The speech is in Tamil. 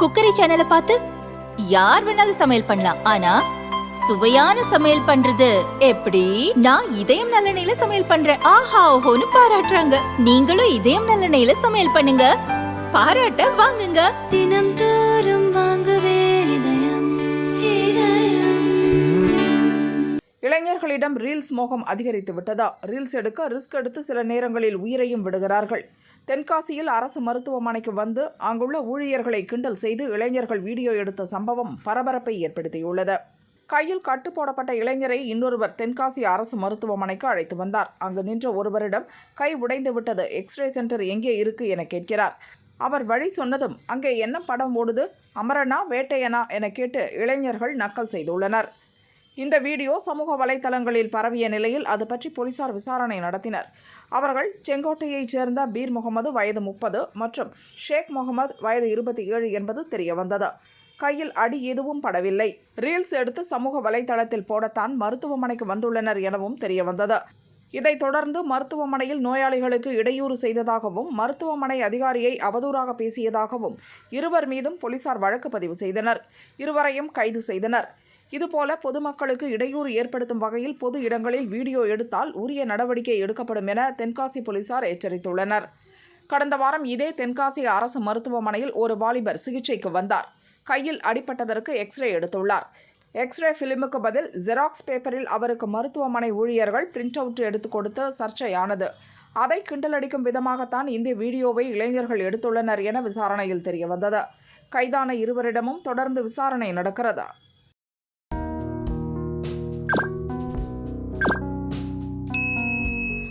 குக்கரி சேனலை பார்த்து யார் வேணாலும் சமையல் பண்ணலாம். ஆனா சுவையான சமையல் பண்றது எப்படி? நான் இதயம் நல்லெண்ணெயில சமையல் பண்றேன். ஆஹா ஓஹோன்னு பாராட்டுறாங்க. நீங்களும் இதயம் நல்லெண்ணெயில சமையல் பண்ணுங்க, பாராட்ட வாங்குங்க. தினம் தோறும் வாங்குவே இதயம். இளைஞர்களிடம் ரீல்ஸ் மோகம் அதிகரித்து விட்டதா? ரீல்ஸ் எடுக்க ரிஸ்க் எடுத்து சில நேரங்களில் உயிரையும் விடுகிறார்கள். தென்காசியில் அரசு மருத்துவமனைக்கு வந்து அங்குள்ள ஊழியர்களை கிண்டல் செய்து இளைஞர்கள் வீடியோ எடுத்த சம்பவம் பரபரப்பை ஏற்படுத்தியுள்ளது. கையில் கட்டு போடப்பட்ட இளைஞரை இன்னொருவர் தென்காசி அரசு மருத்துவமனைக்கு அழைத்து வந்தார். அங்கு நின்ற ஒருவரிடம் கை உடைந்து விட்டது, எக்ஸ்ரே சென்டர் எங்கே இருக்கு என கேட்கிறார். அவர் வழி சொன்னதும் அங்கே என்ன படம் ஓடுது, அமரனா வேட்டையனா என கேட்டு இளைஞர்கள் நக்கல் செய்துள்ளனர். இந்த வீடியோ சமூக வலைதளங்களில் பரவிய நிலையில் அது பற்றி போலீசார் விசாரணை நடத்தினர். அவர்கள் செங்கோட்டையைச் சேர்ந்த பீர் முகமது வயது 30 மற்றும் ஷேக் முகமது வயது 27 என்பது தெரியவந்தது. கையில் அடி எதுவும் படவில்லை. ரீல்ஸ் எடுத்து சமூக வலைதளத்தில் போடத்தான் மருத்துவமனைக்கு வந்துள்ளனர் எனவும் தெரியவந்தது. இதைத் தொடர்ந்து மருத்துவமனையில் நோயாளிகளுக்கு இடையூறு செய்ததாகவும் மருத்துவமனை அதிகாரியை அவதூறாக பேசியதாகவும் இருவர் மீதும் போலீசார் வழக்கு பதிவு செய்தனர். இருவரையும் கைது செய்தனர். இதுபோல பொதுமக்களுக்கு இடையூறு ஏற்படுத்தும் வகையில் பொது இடங்களில் வீடியோ எடுத்தால் உரிய நடவடிக்கை எடுக்கப்படும் என தென்காசி போலீசார் எச்சரித்துள்ளனர். கடந்த வாரம் இதே தென்காசி அரசு மருத்துவமனையில் ஒரு வாலிபர் சிகிச்சைக்கு வந்தார். கையில் அடிபட்டதற்கு எக்ஸ்ரே எடுத்துள்ளார். எக்ஸ்ரே ஃபிலிமுக்கு பதில் ஜெராக்ஸ் பேப்பரில் அவருக்கு மருத்துவமனை ஊழியர்கள் பிரிண்ட் அவுட் எடுத்து கொடுத்து சர்ச்சையானது. அதை கிண்டலடிக்கும் விதமாகத்தான் இந்த வீடியோவை இளைஞர்கள் எடுத்துள்ளனர் என விசாரணையில் தெரியவந்தது. கைதான இருவரிடமும் தொடர்ந்து விசாரணை நடக்கிறது.